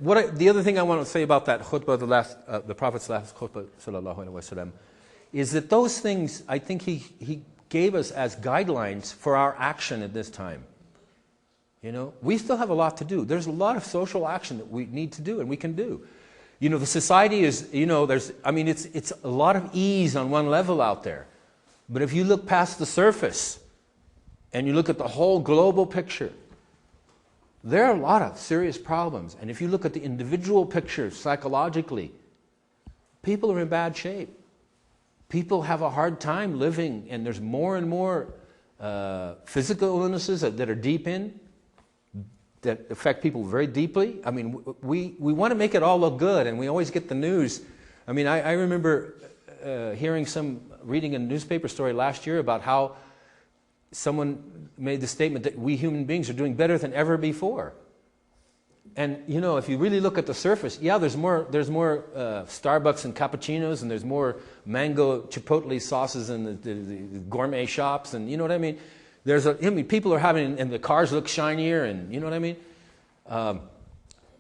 the other thing I want to say about that khutbah, the Prophet's last khutbah, sallallahu alaihi wasallam, is that those things I think he gave us as guidelines for our action at this time. You know, we still have a lot to do. There's a lot of social action that we need to do and we can do. You know, the society is, you know, it's a lot of ease on one level out there. But if you look past the surface and you look at the whole global picture, there are a lot of serious problems. And if you look at the individual picture psychologically, people are in bad shape. People have a hard time living, and there's more and more physical illnesses that are deep in, that affect people very deeply. I mean, we want to make it all look good, and we always get the news. I mean, I remember reading a newspaper story last year about how someone made the statement that we human beings are doing better than ever before. And you know, if you really look at the surface, yeah, there's more Starbucks and cappuccinos, and there's more mango chipotle sauces in the gourmet shops, and you know what I mean. People are having, and the cars look shinier, and you know what I mean.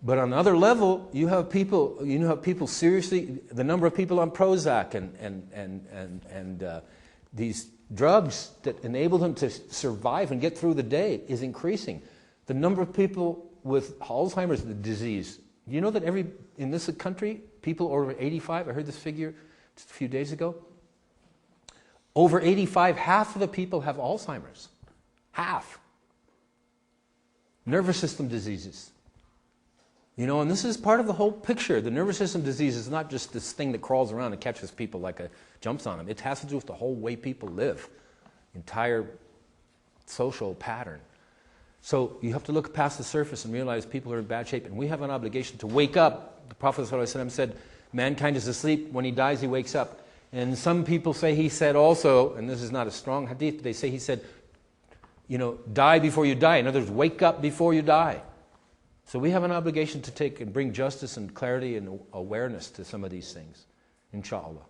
But on another level, you have people seriously. The number of people on Prozac and these drugs that enable them to survive and get through the day is increasing. The number of people with Alzheimer's disease. Do you know that in this country, people over 85, I heard this figure just a few days ago, over 85, half of the people have Alzheimer's. Half. Nervous system diseases. You know, and this is part of the whole picture. The nervous system disease is not just this thing that crawls around and catches people jumps on them. It has to do with the whole way people live, entire social pattern. So you have to look past the surface and realize people are in bad shape, and we have an obligation to wake up. The Prophet ﷺ said, mankind is asleep, when he dies he wakes up. And some people say he said also, and this is not a strong hadith, they say he said, you know, die before you die. In other words, wake up before you die. So we have an obligation to take and bring justice and clarity and awareness to some of these things, inshallah.